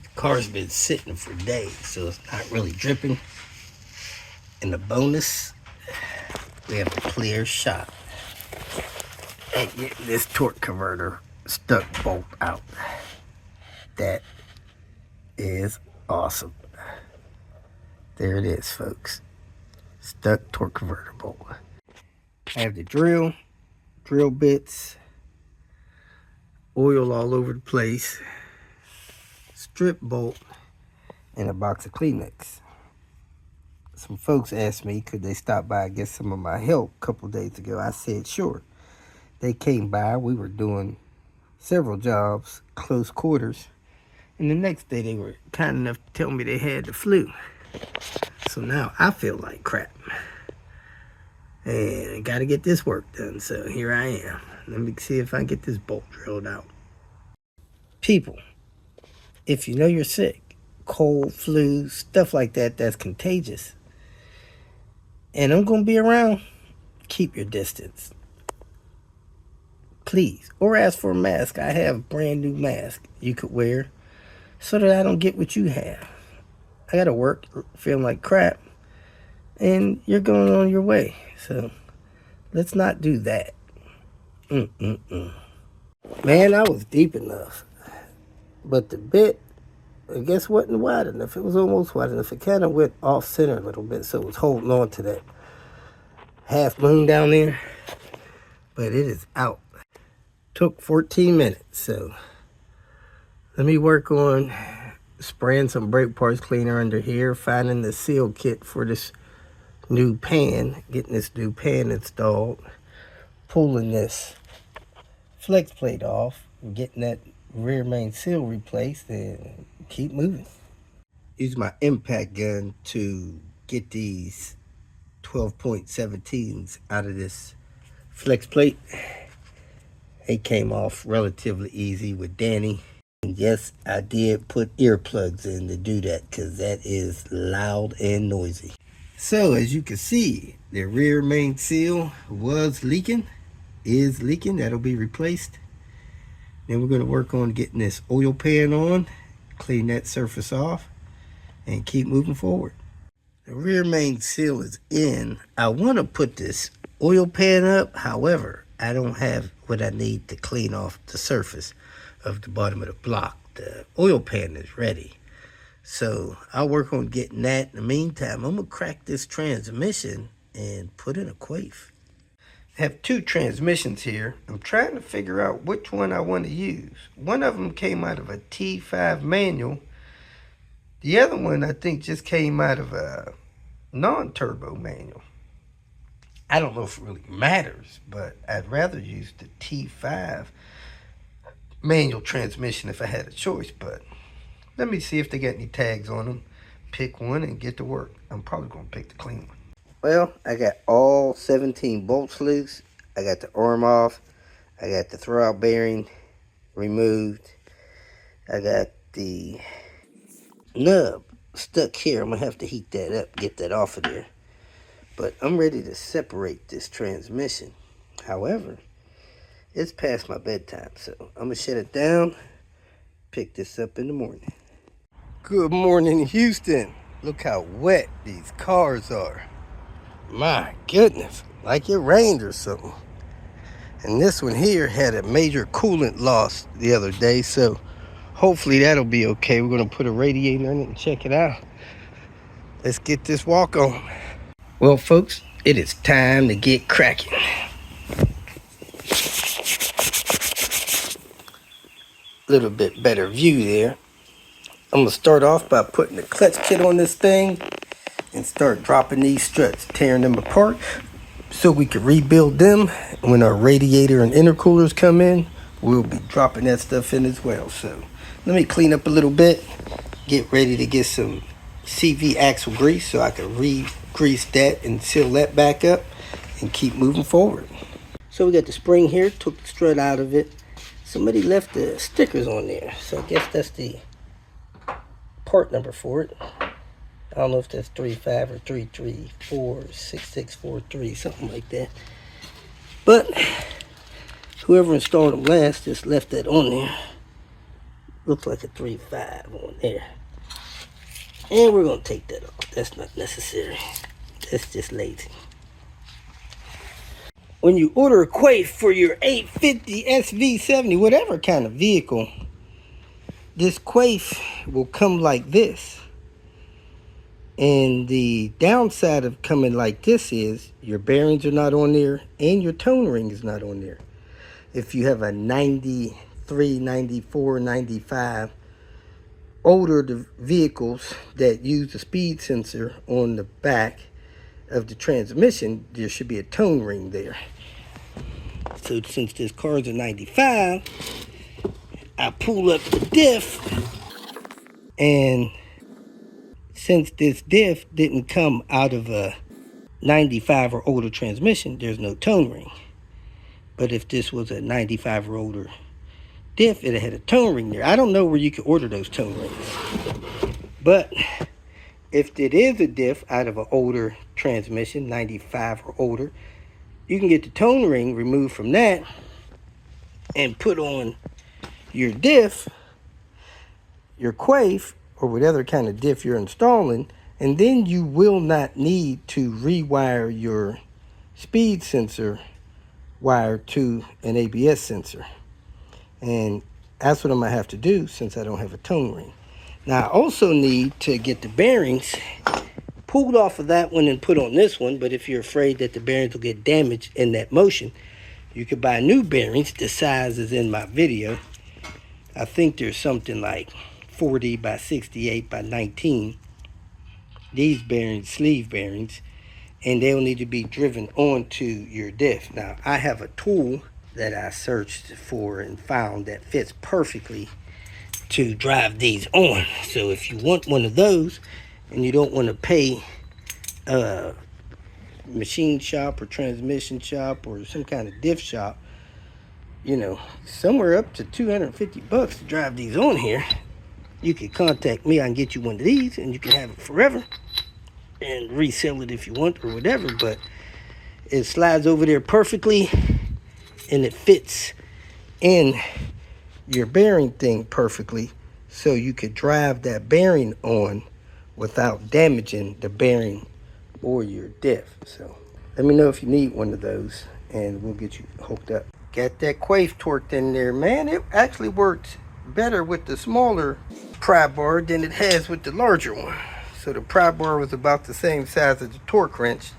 The car's been sitting for days, so it's not really dripping. And the bonus, we have a clear shot at getting this torque converter stuck bolt out. That is awesome. There it is, folks. Stuck torque converter bolt. I have the drill bits, oil all over the place, strip bolt, and a box of Kleenex. Some folks asked me could they stop by and get some of my help a couple days ago. I said sure. They came by. We were doing several jobs, close quarters. And the next day they were kind enough to tell me they had the flu. So now I feel like crap. And I gotta get this work done. So here I am. Let me see if I can get this bolt drilled out. People, if you know you're sick, cold, flu, stuff like that that's contagious, and I'm gonna be around, keep your distance. Please. Or ask for a mask. I have a brand new mask you could wear so that I don't get what you have. I gotta work feeling like crap, and you're going on your way. So let's not do that. Man, I was deep enough, but the bit, I guess, wasn't wide enough. It was almost wide enough. It kind of went off center a little bit, so it was holding on to that half moon down there, but it is out. Took 14 minutes, so let me work on spraying some brake parts cleaner under here, finding the seal kit for this new pan, getting this new pan installed, pulling this flex plate off, and getting that rear main seal replaced, and keep moving. Use my impact gun to get these 12.17s out of this flex plate. They came off relatively easy with Danny. And yes, I did put earplugs in to do that because that is loud and noisy. So as you can see, the rear main seal was leaking, is leaking. That'll be replaced. Then we're going to work on getting this oil pan on, clean that surface off, and keep moving forward. The rear main seal is in. I want to put this oil pan up. However, I don't have what I need to clean off the surface of the bottom of the block. The oil pan is ready. So I'll work on getting that. In the meantime, I'm going to crack this transmission and put in a quaif. I have 2 transmissions here. I'm trying to figure out which one I want to use. One of them came out of a T5 manual. The other one I think just came out of a non-turbo manual. I don't know if it really matters, but I'd rather use the T5 manual transmission if I had a choice. But let me see if they got any tags on them. Pick one and get to work. I'm probably going to pick the clean one. Well, I got all 17 bolts loose. I got the arm off. I got the throwout bearing removed. I got the nub stuck here. I'm going to have to heat that up, get that off of there. But I'm ready to separate this transmission. However, it's past my bedtime, so I'm going to shut it down, pick this up in the morning. Good morning, Houston. Look how wet these cars are. My goodness, like it rained or something. And this one here had a major coolant loss the other day, so hopefully that'll be okay. We're going to put a radiator in it and check it out. Let's get this walk on. Well, folks, it is time to get cracking. Little bit better view there. I'm gonna start off by putting the clutch kit on this thing and start dropping these struts, tearing them apart so we can rebuild them. When our radiator and intercoolers come in, we'll be dropping that stuff in as well. So let me clean up a little bit, get ready to get some CV axle grease so I can re-grease that and seal that back up and keep moving forward. So we got the spring here, took the strut out of it. Somebody left the stickers on there, so I guess that's the part number for it. I don't know if that's 35 or 334 6643, something like that. But whoever installed them last just left that on there. Looks like a 35 on there. And we're gonna take that off. That's not necessary. That's just lazy. When you order a quaif for your 850 SV70, whatever kind of vehicle, this quaif will come like this. And the downside of coming like this is your bearings are not on there and your tone ring is not on there. If you have a 93, 94, 95, older vehicles that use the speed sensor on the back of the transmission, there should be a tone ring there. So since this car's a 95, I pull up the diff, and since this diff didn't come out of a 95 or older transmission, there's no tone ring. But if this was a 95 or older diff, it had a tone ring there. I don't know where you can order those tone rings. But if it is a diff out of an older transmission, 95 or older, you can get the tone ring removed from that and put on your diff, your quaif, or whatever kind of diff you're installing, and then you will not need to rewire your speed sensor wire to an ABS sensor. And that's what I'm gonna have to do since I don't have a tone ring. Now I also need to get the bearings pulled off of that one and put on this one, but if you're afraid that the bearings will get damaged in that motion, you could buy new bearings. The size is in my video. I think there's something like 40 by 68 by 19. These bearings, sleeve bearings, and they'll need to be driven onto your diff. Now I have a tool that I searched for and found that fits perfectly to drive these on. So if you want one of those and you don't want to pay a machine shop or transmission shop or some kind of diff shop, you know, somewhere up to 250 bucks to drive these on here, you can contact me. I can get you one of these and you can have it forever and resell it if you want or whatever. But it slides over there perfectly and it fits in your bearing thing perfectly, so you could drive that bearing on without damaging the bearing or your diff. So let me know if you need one of those and we'll get you hooked up. Got that quaif torqued in there, man. It actually works better with the smaller pry bar than it has with the larger one. So the pry bar was about the same size as the torque wrench,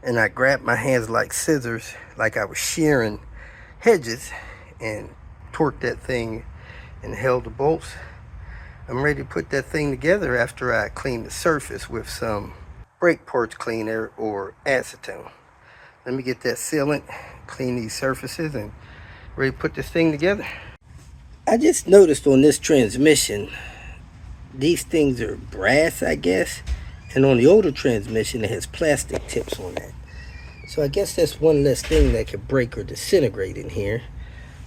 and I grabbed my hands like scissors, like I was shearing hedges, and torqued that thing and held the bolts. I'm ready to put that thing together after I clean the surface with some brake parts cleaner or acetone. Let me get that sealant, clean these surfaces, and ready to put this thing together. I just noticed on this transmission, these things are brass, I guess, and on the older transmission it has plastic tips on that. So I guess that's one less thing that could break or disintegrate in here.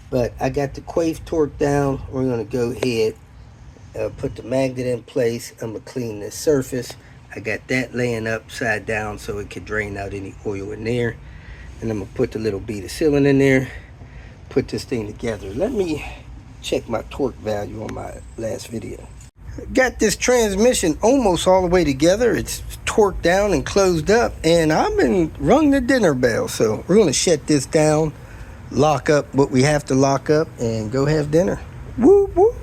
But I got the quaife torque down. We're going to go ahead, put the magnet in place. I'm going to clean this surface. I got that laying upside down so it could drain out any oil in there. And I'm going to put the little bead of sealant in there, put this thing together. Let me check my torque value on my last video. Got this transmission almost all the way together. It's torqued down and closed up, and I've been rung the dinner bell. So we're going to shut this down, lock up what we have to lock up, and go have dinner. Woo woo.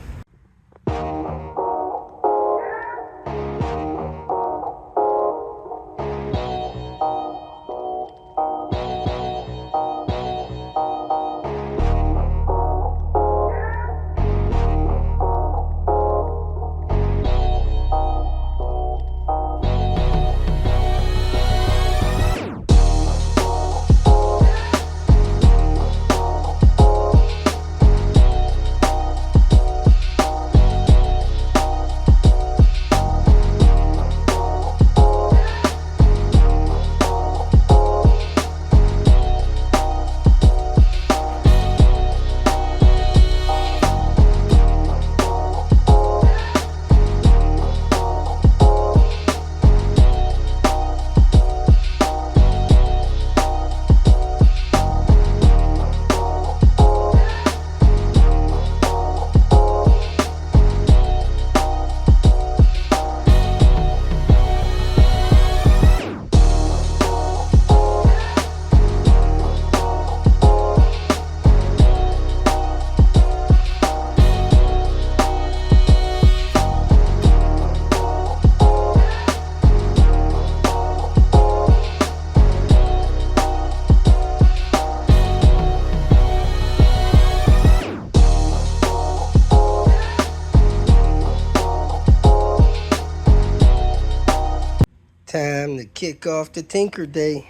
Time to kick off the Tinker Day.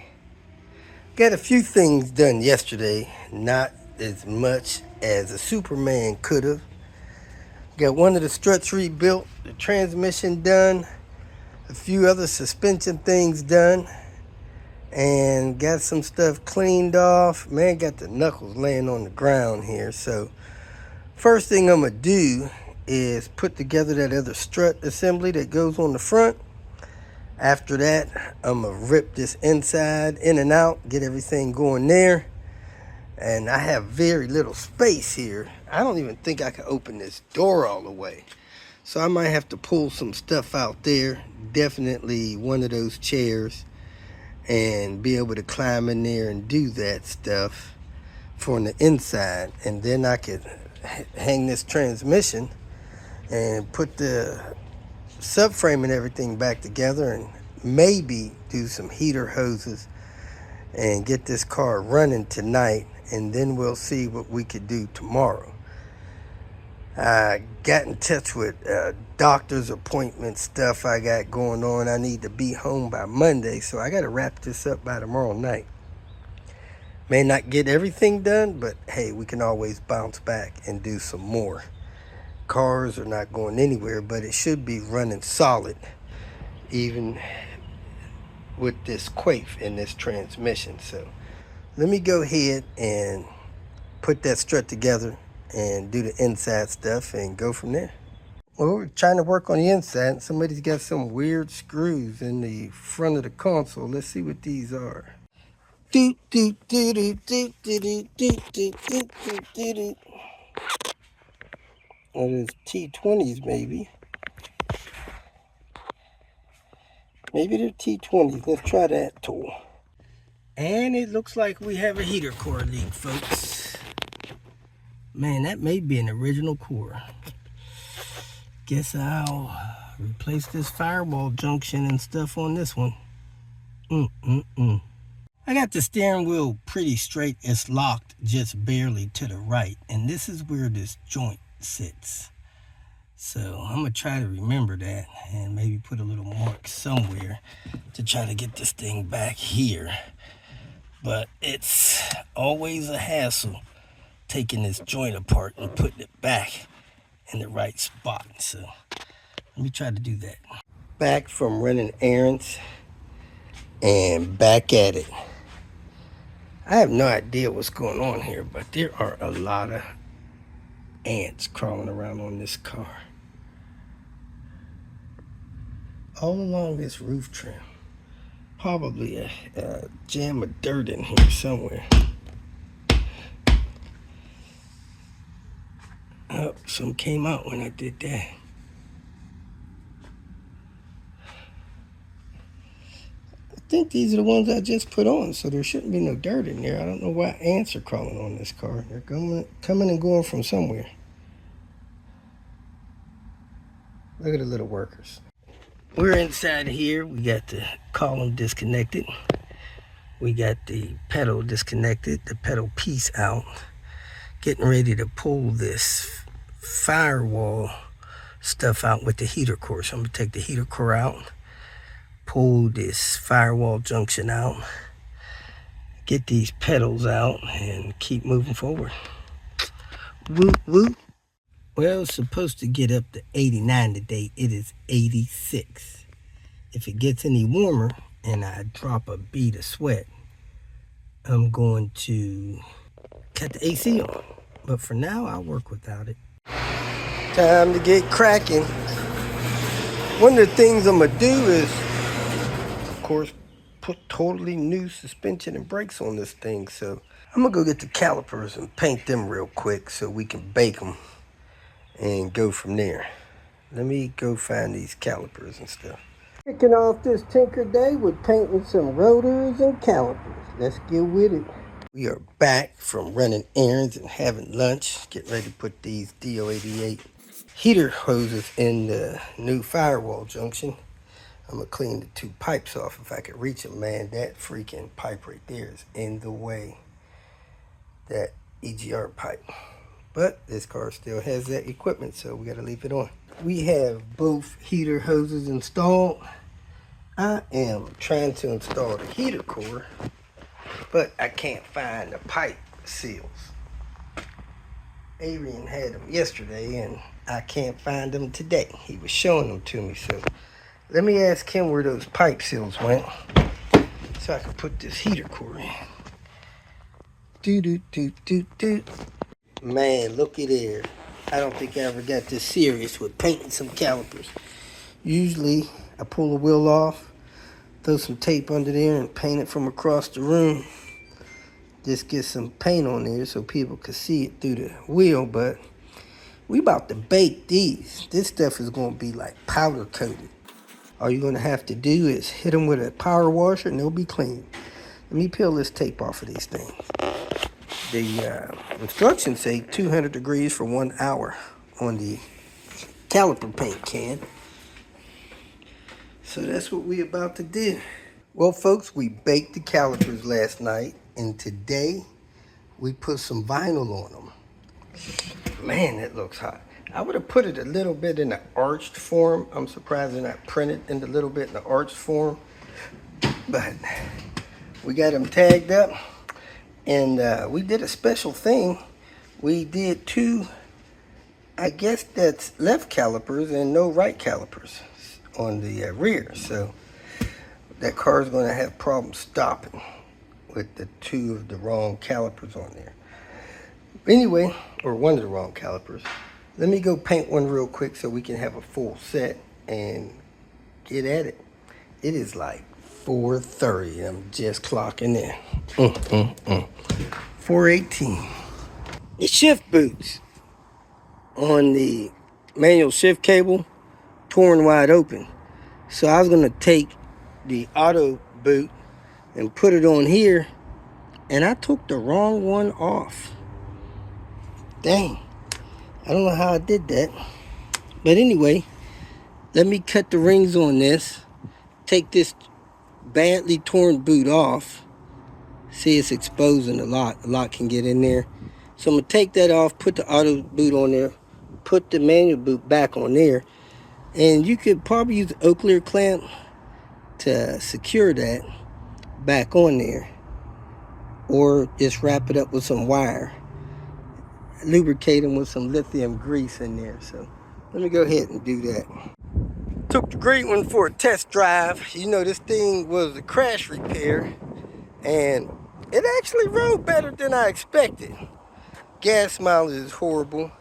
Got a few things done yesterday, not as much as a Superman could have. Got one of the struts rebuilt, the transmission done, a few other suspension things done, and got some stuff cleaned off. Man, got the knuckles laying on the ground here. So first thing I'm gonna do is put together that other strut assembly that goes on the front. After that, I'm going to rip this inside in and out, get everything going there. And I have very little space here. I don't even think I can open this door all the way. So I might have to pull some stuff out there. Definitely one of those chairs. And be able to climb in there and do that stuff from the inside. And then I could hang this transmission and put the subframe and everything back together, and maybe do some heater hoses and get this car running tonight, and then we'll see what we could do tomorrow. I got in touch with doctor's appointment stuff I got going on. I need to be home by Monday, so I got to wrap this up by tomorrow night. May not get everything done, but hey, we can always bounce back and do some more. Cars are not going anywhere, but it should be running solid, even with this quaife in this transmission. So let me go ahead and put that strut together and do the inside stuff and go from there. Well, we're trying to work on the inside, and somebody's got some weird screws in the front of the console. Let's see what these are. That is T20s, maybe. Maybe they're T20s. Let's try that tool. And it looks like we have a heater core leak, folks. Man, that may be an original core. Guess I'll replace this firewall junction and stuff on this one. I got the steering wheel pretty straight. It's locked just barely to the right. And this is where this joint sits. So I'm gonna try to remember that and maybe put a little mark somewhere to try to get this thing back here. But it's always a hassle taking this joint apart and putting it back in the right spot. So let me try to do that. Back from running errands and back at it. I have no idea what's going on here, but there are a lot of ants crawling around on this car. All along this roof trim. Probably a jam of dirt in here somewhere. Oh, some came out when I did that. I think these are the ones I just put on, so there shouldn't be no dirt in there. I don't know why ants are crawling on this car. They're coming and going from somewhere. Look at the little workers. We're inside here. We got the column disconnected. We got the pedal disconnected, the pedal piece out. Getting ready to pull this firewall stuff out with the heater core. So I'm gonna take the heater core out, pull this firewall junction out, get these pedals out, and keep moving forward. Whoop, whoop. Well, it's supposed to get up to 89 today. It is 86. If it gets any warmer and I drop a bead of sweat, I'm going to cut the AC on. But for now, I'll work without it. Time to get cracking. One of the things I'm going to do is, of course, put totally new suspension and brakes on this thing. So I'm going to go get the calipers and paint them real quick so we can bake them and go from there. Let me go find these calipers and stuff. Kicking off this Tinker Day with painting some rotors and calipers. Let's get with it. We are back from running errands and having lunch. Getting ready to put these DO88 heater hoses in the new firewall junction. I'm going to clean the two pipes off if I can reach them, man. That freaking pipe right there is in the way. That EGR pipe. But this car still has that equipment, so we got to leave it on. We have both heater hoses installed. I am trying to install the heater core, but I can't find the pipe seals. Adrian had them yesterday, and I can't find them today. He was showing them to me, so let me ask him where those pipe seals went so I can put this heater core in. Do. Man, looky there. I don't think I ever got this serious with painting some calipers. Usually, I pull the wheel off, throw some tape under there, and paint it from across the room. Just get some paint on there so people can see it through the wheel, but we about to bake these. This stuff is going to be like powder coated. All you're going to have to do is hit them with a power washer and they'll be clean. Let me peel this tape off of these things. The instructions say 200 degrees for 1 hour on the caliper paint can. So that's what we about to do. Well, folks, we baked the calipers last night, and today we put some vinyl on them. Man, that looks hot. I would have put it a little bit in the arched form. I'm surprised they're not printed in a little bit in the arched form. But we got them tagged up. And we did a special thing. We did two, I guess that's left calipers and no right calipers on the rear. So that car is going to have problems stopping with the two of the wrong calipers on there. Anyway, or one of the wrong calipers. Let me go paint one real quick so we can have a full set and get at it. It is like 4:30. I'm just clocking in. 4:18. The shift boots on the manual shift cable torn wide open. So I was gonna take the auto boot and put it on here, and I took the wrong one off. Dang. I don't know how I did that. But anyway, let me cut the rings on this. Take this badly torn boot off. See, it's exposing a lot. A lot can get in there. So I'm going to take that off, put the auto boot on there, put the manual boot back on there. And you could probably use the Oak clamp to secure that back on there, or just wrap it up with some wire, lubricate them with some lithium grease in there. So let me go ahead and do that. Took the great one for a test drive. You know, this thing was a crash repair, and it actually rode better than I expected. Gas mileage is horrible.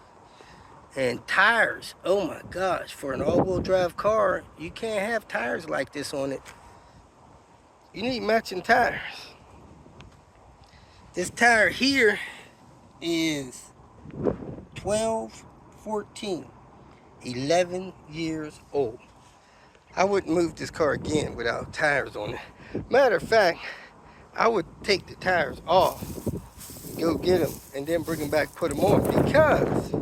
And tires, oh my gosh, for an all-wheel drive car, you can't have tires like this on it. You need matching tires. This tire here is 12, 14, 11 years old. I wouldn't move this car again without tires on it. Matter of fact, I would take the tires off, go get them, and then bring them back, put them on, because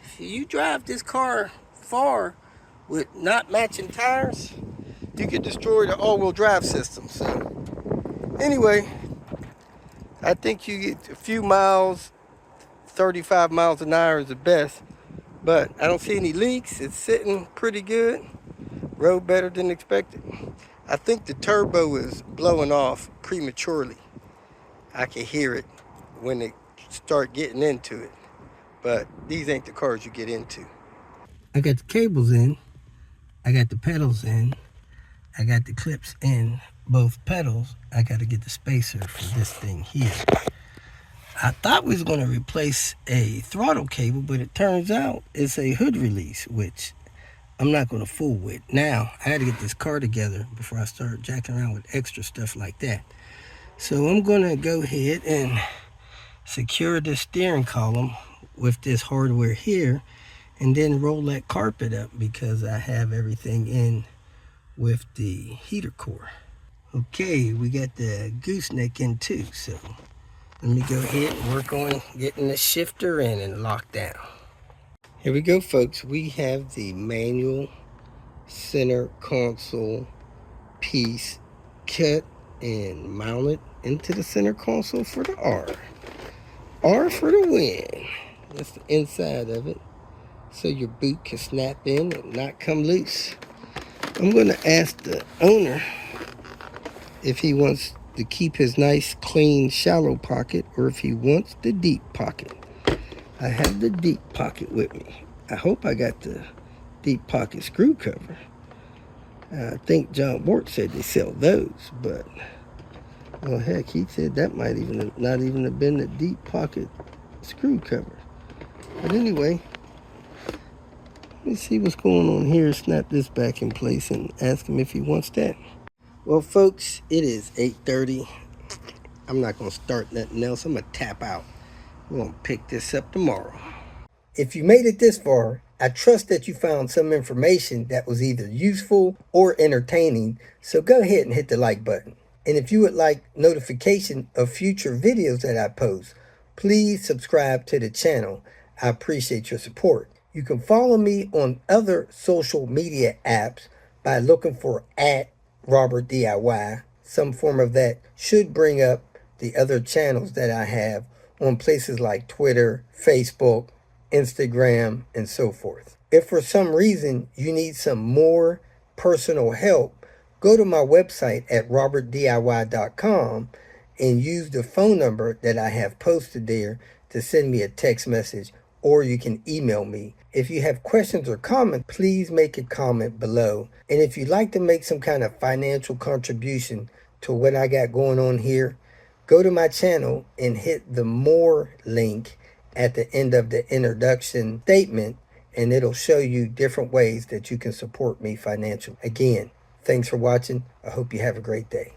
if you drive this car far with not matching tires, you could destroy the all-wheel drive system. So anyway, I think you get a few miles, 35 miles an hour is the best, but I don't see any leaks. It's sitting pretty good. Rode better than expected. I think the turbo is blowing off prematurely. I can hear it when they start getting into it, but these ain't the cars you get into. I got the cables in, I got the pedals in, I got the clips in both pedals. I got to get the spacer for this thing here. I thought we was going to replace a throttle cable, but it turns out it's a hood release, which I'm not going to fool with. Now, I got to get this car together before I start jacking around with extra stuff like that. So I'm going to go ahead and secure the steering column with this hardware here, and then roll that carpet up because I have everything in with the heater core. Okay, we got the gooseneck in too, so let me go ahead and work on getting the shifter in and locked down. Here we go, folks. We have the manual center console piece cut and mounted into the center console for the R. R for the win. That's the inside of it, so your boot can snap in and not come loose. I'm going to ask the owner if he wants to keep his nice, clean, shallow pocket, or if he wants the deep pocket. I have the deep pocket with me. I hope I got the deep pocket screw cover. I think John Wart said they sell those, but well, heck, he said that might not even have been the deep pocket screw cover. But anyway, let me see what's going on here. Snap this back in place and ask him if he wants that. Well, folks, it is 8:30. I'm not going to start nothing else. I'm going to tap out. We're going to pick this up tomorrow. If you made it this far, I trust that you found some information that was either useful or entertaining, so go ahead and hit the like button. And if you would like notification of future videos that I post, please subscribe to the channel. I appreciate your support. You can follow me on other social media apps by looking for @RobertDIY. Some form of that should bring up the other channels that I have on places like Twitter, Facebook, Instagram, and so forth. If for some reason you need some more personal help, go to my website at robertdiy.com and use the phone number that I have posted there to send me a text message, or you can email me. If you have questions or comments, please make a comment below. And if you'd like to make some kind of financial contribution to what I got going on here, go to my channel and hit the more link at the end of the introduction statement, and it'll show you different ways that you can support me financially. Again, thanks for watching. I hope you have a great day.